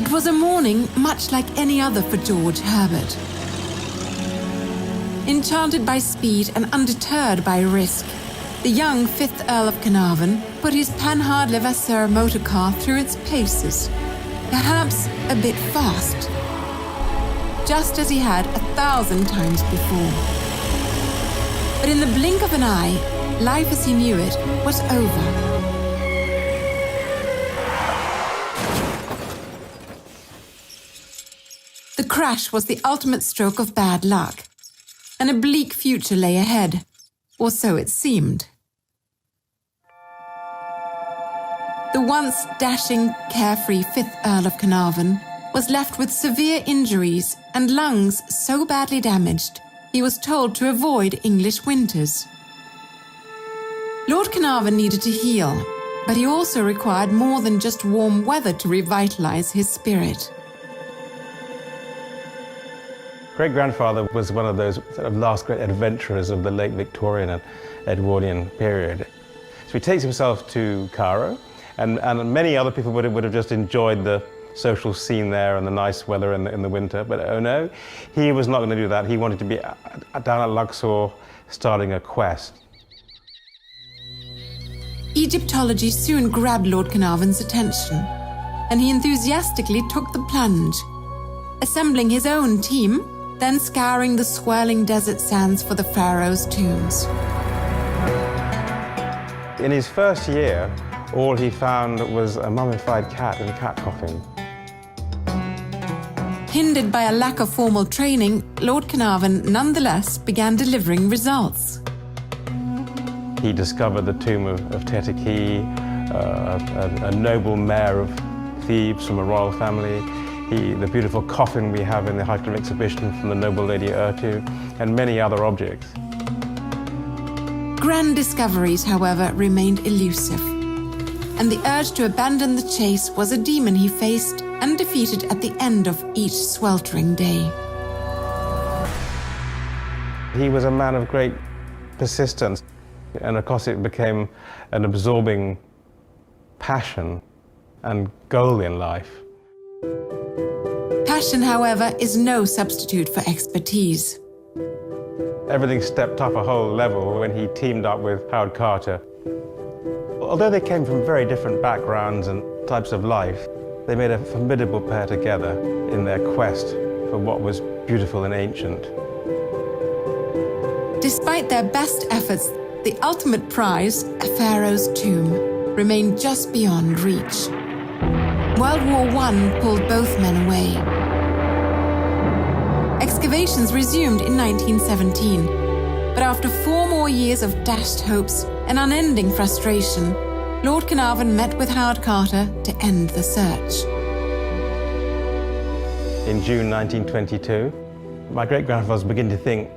It was a morning much like any other for George Herbert. Enchanted by speed and undeterred by risk, the young 5th Earl of Carnarvon put his Panhard Levasseur motor car through its paces, perhaps a bit fast, just as he had 1,000 times before. But in the blink of an eye, life as he knew it was over. The crash was the ultimate stroke of bad luck, and a bleak future lay ahead, or so it seemed. The once dashing, carefree 5th Earl of Carnarvon was left with severe injuries and lungs so badly damaged he was told to avoid English winters. Lord Carnarvon needed to heal, but he also required more than just warm weather to revitalize his spirit. Great-grandfather was one of those sort of last great adventurers of the late Victorian and Edwardian period. So he takes himself to Cairo, and many other people would have just enjoyed the social scene there and the nice weather in the winter, but oh no, he was not going to do that. He wanted to be down at Luxor starting a quest. Egyptology soon grabbed Lord Carnarvon's attention, and he enthusiastically took the plunge, assembling his own team, then scouring the swirling desert sands for the pharaoh's tombs. In his first year, all he found was a mummified cat in a cat coffin. Hindered by a lack of formal training, Lord Carnarvon nonetheless began delivering results. He discovered the tomb of Teteki, a noble mayor of Thebes from a royal family, the beautiful coffin we have in the Highclere exhibition from the noble Lady Ertu, and many other objects. Grand discoveries, however, remained elusive, and the urge to abandon the chase was a demon he faced and defeated at the end of each sweltering day. He was a man of great persistence, and of course it became an absorbing passion and goal in life. Passion, however, is no substitute for expertise. Everything stepped up a whole level when he teamed up with Howard Carter. Although they came from very different backgrounds and types of life, they made a formidable pair together in their quest for what was beautiful and ancient. Despite their best efforts, the ultimate prize, a pharaoh's tomb, remained just beyond reach. World War I pulled both men away. Excavations resumed in 1917, but after 4 more years of dashed hopes and unending frustration, Lord Carnarvon met with Howard Carter to end the search. In June 1922, my great-grandfather was beginning to think,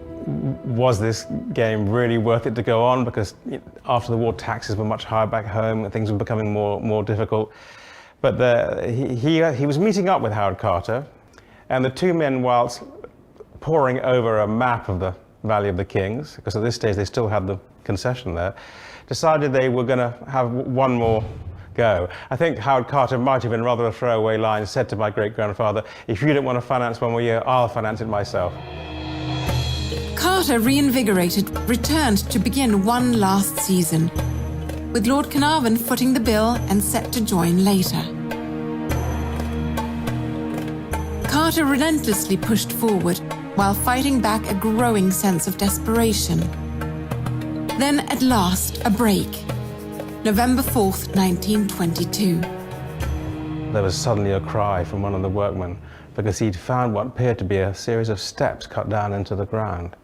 was this game really worth it to go on? Because after the war, taxes were much higher back home and things were becoming more difficult. But he was meeting up with Howard Carter, and the two men, whilst poring over a map of the Valley of the Kings, because at this stage they still had the concession there, decided they were going to have one more go. I think Howard Carter might have been rather a throwaway line, said to my great-grandfather, if you don't want to finance one more year, I'll finance it myself. Carter, reinvigorated, returned to begin one last season, with Lord Carnarvon footing the bill and set to join later. Carter relentlessly pushed forward while fighting back a growing sense of desperation. Then, at last, a break. November 4th, 1922. There was suddenly a cry from one of the workmen because he'd found what appeared to be a series of steps cut down into the ground.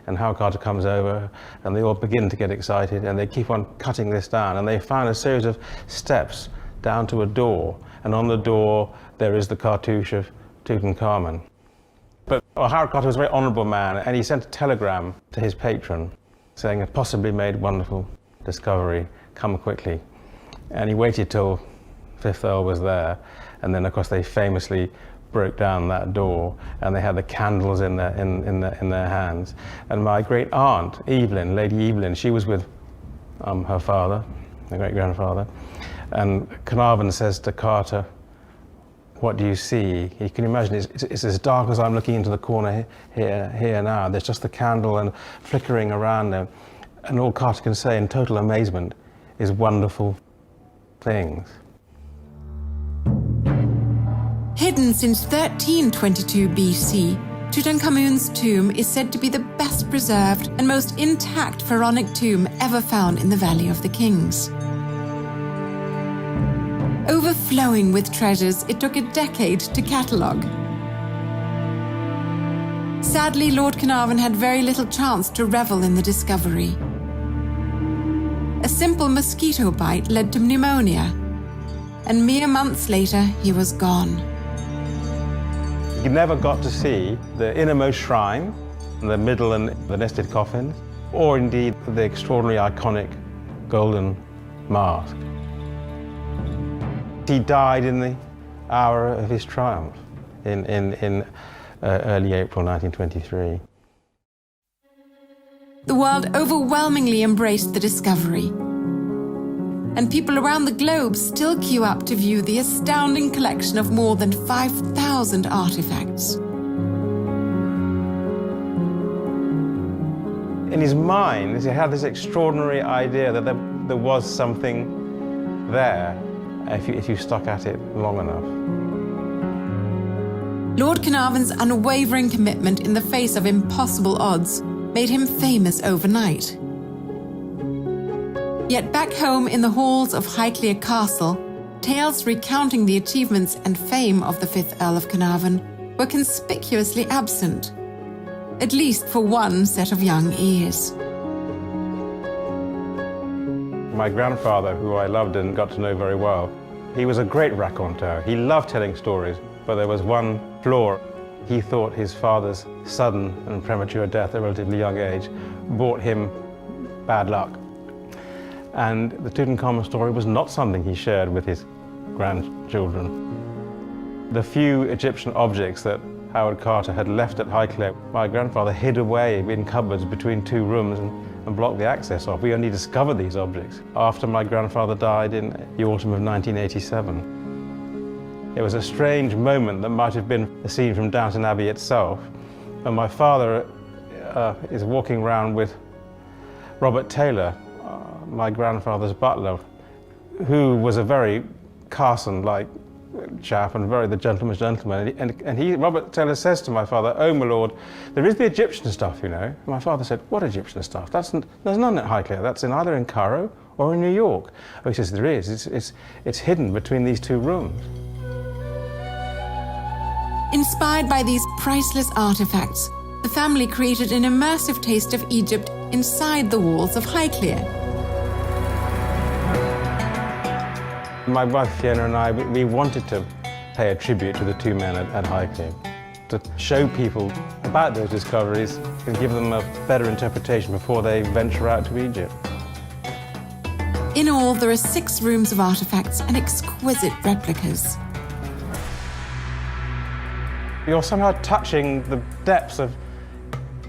And Howard Carter comes over, and they all begin to get excited, and they keep on cutting this down. And they found a series of steps down to a door, and on the door there is the cartouche of Tutankhamun. But Howard Carter was a very honourable man, and he sent a telegram to his patron saying, "I've possibly made wonderful discovery, come quickly." And he waited till 5th Earl was there, and then of course they famously broke down that door, and they had the candles in their hands. And my great aunt, Evelyn, Lady Evelyn, she was with her father, my great grandfather, and Carnarvon says to Carter, what do you see? You can imagine it's as dark as I'm looking into the corner here now. There's just the candle and flickering around there. And all Carter can say in total amazement is wonderful things. Hidden since 1322 BC, Tutankhamun's tomb is said to be the best preserved and most intact pharaonic tomb ever found in the Valley of the Kings. Overflowing with treasures, it took a decade to catalogue. Sadly, Lord Carnarvon had very little chance to revel in the discovery. A simple mosquito bite led to pneumonia, and mere months later, he was gone. You never got to see the innermost shrine, the middle and the nested coffins, or indeed the extraordinary iconic golden mask. He died in the hour of his triumph in early April 1923. The world overwhelmingly embraced the discovery, and people around the globe still queue up to view the astounding collection of more than 5,000 artifacts. In his mind, he had this extraordinary idea that there was something there if you stuck at it long enough. Lord Carnarvon's unwavering commitment in the face of impossible odds made him famous overnight. Yet back home in the halls of Highclere Castle, tales recounting the achievements and fame of the 5th Earl of Carnarvon were conspicuously absent, at least for one set of young ears. My grandfather, who I loved and got to know very well, he was a great raconteur. He loved telling stories, but there was one flaw. He thought his father's sudden and premature death at a relatively young age brought him bad luck. And the Tutankhamun story was not something he shared with his grandchildren. The few Egyptian objects that Howard Carter had left at Highclere, my grandfather hid away in cupboards between two rooms and blocked the access off. We only discovered these objects after my grandfather died in the autumn of 1987. It was a strange moment that might have been a scene from Downton Abbey itself. And my father is walking around with Robert Taylor, my grandfather's butler, who was a very Carson-like chap and very the gentleman's gentleman. And Robert Taylor says to my father, "Oh, my lord, there is the Egyptian stuff, you know." And my father said, "What Egyptian stuff? There's none at Highclere. That's either in Cairo or in New York." Oh, he says, "There is. It's hidden between these two rooms." Inspired by these priceless artifacts, the family created an immersive taste of Egypt inside the walls of Highclere. My wife Fiona and I, we wanted to pay a tribute to the two men at Highclere, to show people about those discoveries and give them a better interpretation before they venture out to Egypt. In all, there are 6 rooms of artifacts and exquisite replicas. You're somehow touching the depths of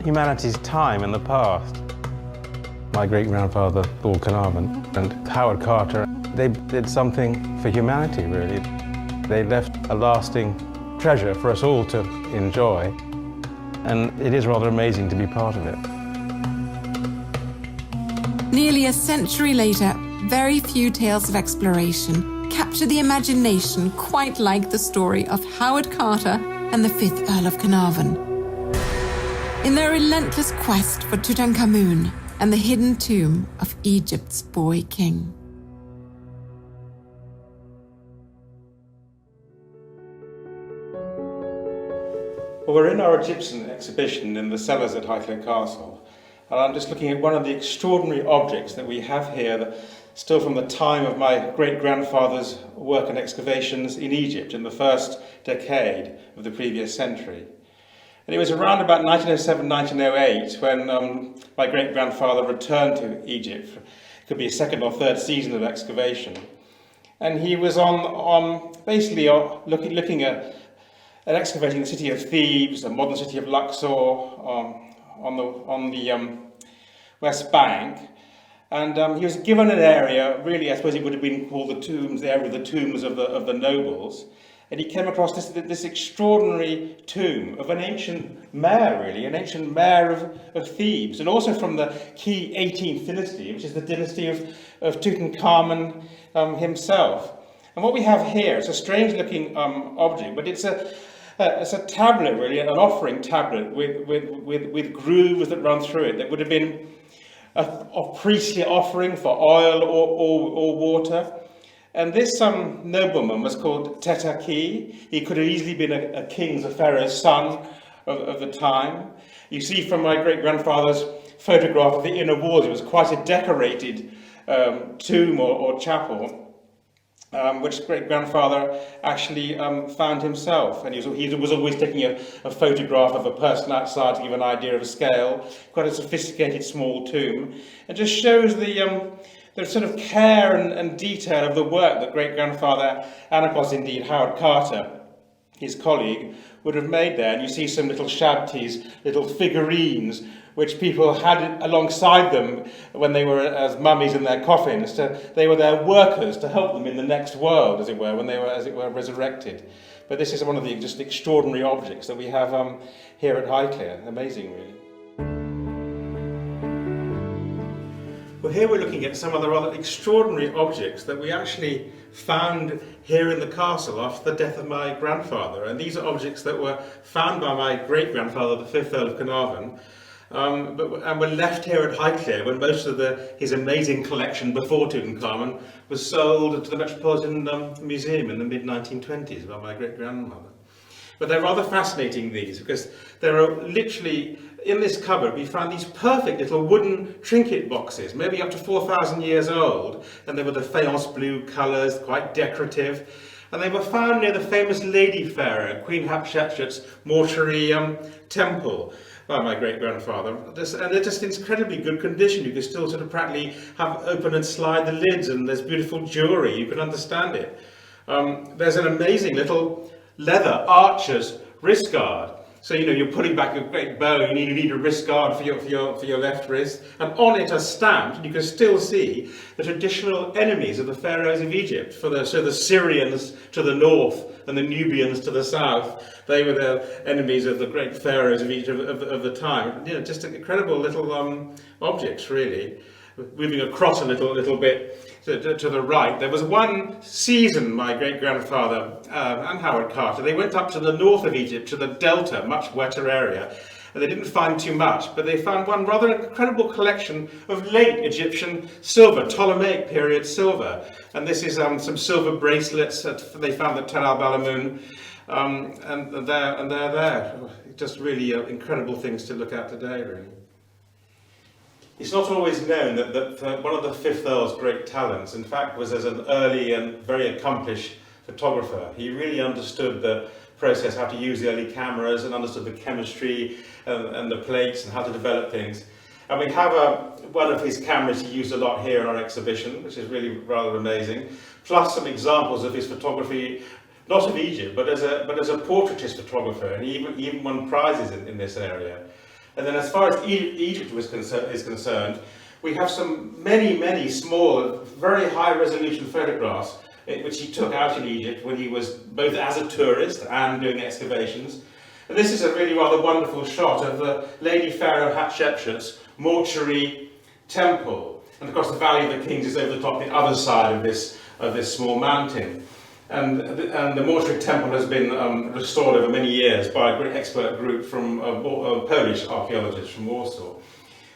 humanity's time in the past. My great-grandfather, Lord Carnarvon, and Howard Carter, they did something for humanity, really. They left a lasting treasure for us all to enjoy, and it is rather amazing to be part of it. Nearly a century later, very few tales of exploration capture the imagination quite like the story of Howard Carter and the 5th Earl of Carnarvon. In their relentless quest for Tutankhamun and the hidden tomb of Egypt's boy king. Well, we're in our Egyptian exhibition in the cellars at Highclere Castle, and I'm just looking at one of the extraordinary objects that we have here, that still from the time of my great-grandfather's work and excavations in Egypt in the first decade of the previous century. And it was around about 1907, 1908 when my great-grandfather returned to Egypt. It could be a second or third season of excavation. And he was basically looking at and excavating the city of Thebes, the modern city of Luxor, on the West Bank. And he was given an area, really I suppose it would have been called the tombs, the area of the tombs of the nobles. And he came across this extraordinary tomb of an ancient mayor, really, an ancient mayor of Thebes, and also from the key 18th dynasty, which is the dynasty of Tutankhamun himself. And what we have here is a strange-looking object, but it's a tablet, really, an offering tablet with grooves that run through it. That would have been a priestly offering for oil or water. And this nobleman was called Tetaki. He could have easily been a king's, a pharaoh's son of the time. You see from my great-grandfather's photograph of the inner walls, it was quite a decorated tomb or chapel. Which great-grandfather actually found himself, and he was always taking a photograph of a person outside to give an idea of scale. Quite a sophisticated small tomb, and just shows the sort of care and detail of the work that great-grandfather, and of course indeed Howard Carter, his colleague, would have made there. And you see some little shabtis, little figurines, which people had alongside them when they were as mummies in their coffins. They were their workers to help them in the next world, as it were, when they were, as it were, resurrected. But this is one of the just extraordinary objects that we have here at Highclere. Amazing, really. Well, here we're looking at some of the rather extraordinary objects that we actually found here in the castle after the death of my grandfather. And these are objects that were found by my great-grandfather, the 5th Earl of Carnarvon, and were left here at Highclere when most of his amazing collection before Tutankhamun was sold to the Metropolitan Museum in the mid-1920s by my great-grandmother. But they're rather fascinating, these, because there are literally, in this cupboard, we found these perfect little wooden trinket boxes, maybe up to 4,000 years old, and they were the faience blue colours, quite decorative. And they were found near the famous Lady Pharaoh, Queen Hatshepsut's mortuary temple by my great-grandfather. And they're just in incredibly good condition. You can still sort of practically open and slide the lids, and there's beautiful jewellery. You can understand it. There's an amazing little leather archer's wrist guard. So, you know, you're putting back your great bow, you need a wrist guard for your left wrist, and on it are stamped, and you can still see the traditional enemies of the pharaohs of Egypt. So the Syrians to the north and the Nubians to the south, they were the enemies of the great pharaohs of Egypt of the time. You know, just incredible little objects, really. Moving across a little bit to the right, there was one season my great-grandfather and Howard Carter, they went up to the north of Egypt, to the delta, much wetter area, and they didn't find too much, but they found one rather incredible collection of late Egyptian silver, Ptolemaic period silver. And this is some silver bracelets that they found at Tel al-Balamun, and they're there. Just really incredible things to look at today, really. It's not always known that one of the 5th Earl's great talents, in fact, was as an early and very accomplished photographer. He really understood the process, how to use the early cameras, and understood the chemistry and the plates and how to develop things. And we have one of his cameras he used a lot here in our exhibition, which is really rather amazing, plus some examples of his photography, not of Egypt, but as a portraitist photographer, and he even won prizes in this area. And then as far as Egypt is concerned, we have many small, very high resolution photographs which he took out in Egypt when he was both as a tourist and doing excavations. And this is a really rather wonderful shot of the Lady Pharaoh Hatshepsut's mortuary temple. And of course the Valley of the Kings is over the top, the other side of this small mountain. And the mortuary temple has been restored over many years by a great expert group from Polish archaeologists from Warsaw.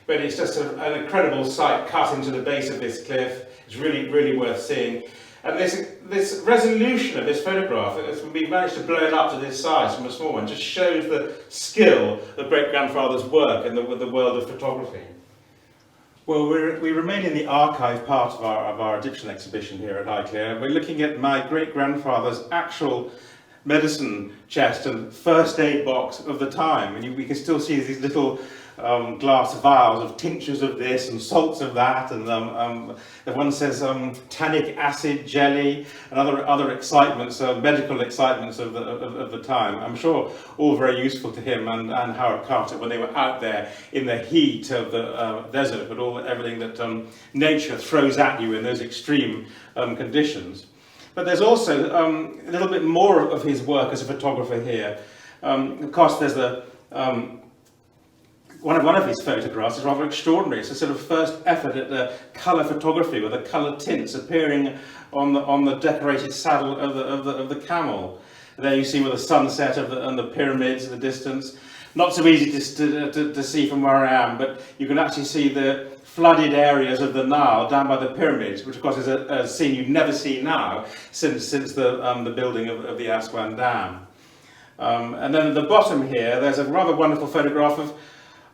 But it's just an incredible site cut into the base of this cliff. It's really worth seeing. And this resolution of this photograph, we managed to blow it up to this size from a small one, just shows the skill of great-grandfather's work in the world of photography. Well, we remain in the archive part of our Egyptian exhibition here at Highclere. We're looking at my great-grandfather's actual medicine chest and first aid box of the time. And we can still see these little glass vials of tinctures of this and salts of that, and the one says tannic acid jelly and other excitements, medical excitements of the time. I'm sure all very useful to him and Howard Carter when they were out there in the heat of the desert, but everything that nature throws at you in those extreme conditions. But there's also a little bit more of his work as a photographer here. Of course, there's one of his photographs is rather extraordinary. It's a sort of first effort at colour photography with the colour tints appearing on the decorated saddle of the camel. There you see with the sunset and the pyramids in the distance. Not so easy to see from where I am, but you can actually see the flooded areas of the Nile down by the pyramids, which of course is a scene you'd never see now since the building of the Aswan Dam. And then at the bottom here, there's a rather wonderful photograph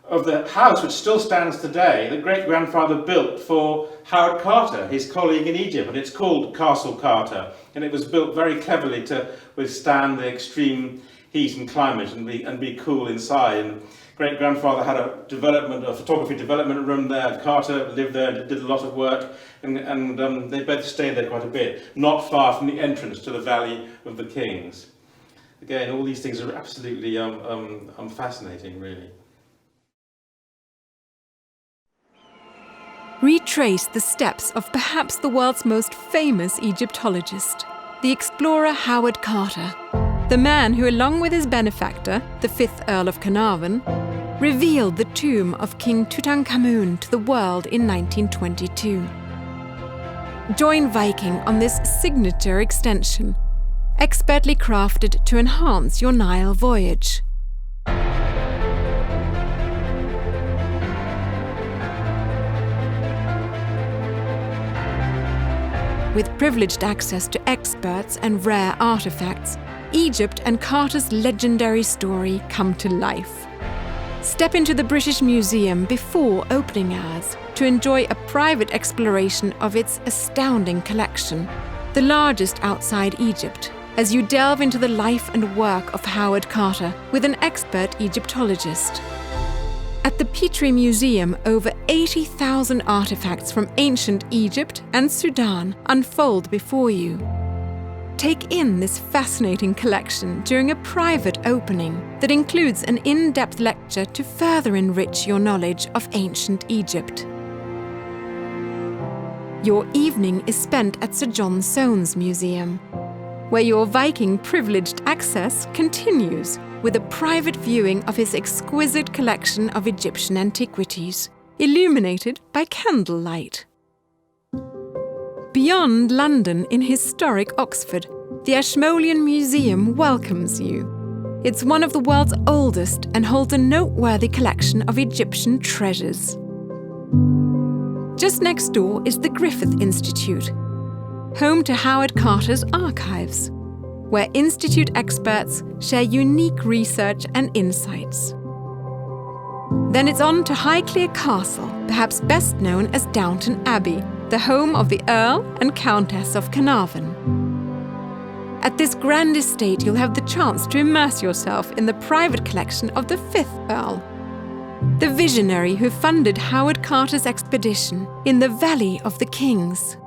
of the house which still stands today, that great-grandfather built for Howard Carter, his colleague in Egypt, and it's called Castle Carter, and it was built very cleverly to withstand the extreme heat and climate and be cool inside. And great-grandfather had a photography development room there. Carter lived there and did a lot of work, and they both stayed there quite a bit, not far from the entrance to the Valley of the Kings. Again, all these things are absolutely fascinating, really. Retrace the steps of perhaps the world's most famous Egyptologist, the explorer Howard Carter, the man who, along with his benefactor, the 5th Earl of Carnarvon, revealed the tomb of King Tutankhamun to the world in 1922. Join Viking on this signature extension, expertly crafted to enhance your Nile voyage. With privileged access to experts and rare artifacts, Egypt and Carter's legendary story come to life. Step into the British Museum before opening hours to enjoy a private exploration of its astounding collection, the largest outside Egypt, as you delve into the life and work of Howard Carter with an expert Egyptologist. At the Petrie Museum, over 80,000 artifacts from ancient Egypt and Sudan unfold before you. Take in this fascinating collection during a private opening that includes an in-depth lecture to further enrich your knowledge of ancient Egypt. Your evening is spent at Sir John Soane's Museum, where your Viking privileged access continues with a private viewing of his exquisite collection of Egyptian antiquities, illuminated by candlelight. Beyond London, in historic Oxford, the Ashmolean Museum welcomes you. It's one of the world's oldest and holds a noteworthy collection of Egyptian treasures. Just next door is the Griffith Institute, home to Howard Carter's archives, where Institute experts share unique research and insights. Then it's on to Highclere Castle, perhaps best known as Downton Abbey, the home of the Earl and Countess of Carnarvon. At this grand estate, you'll have the chance to immerse yourself in the private collection of the 5th Earl, the visionary who funded Howard Carter's expedition in the Valley of the Kings.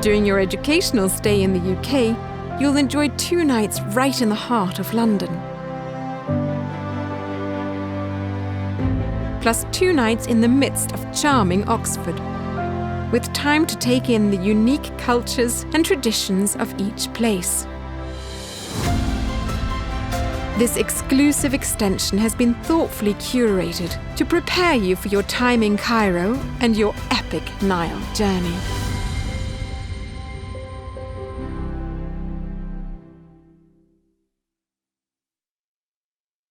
During your educational stay in the UK, you'll enjoy 2 nights right in the heart of London, plus 2 nights in the midst of charming Oxford, with time to take in the unique cultures and traditions of each place. This exclusive extension has been thoughtfully curated to prepare you for your time in Cairo and your epic Nile journey.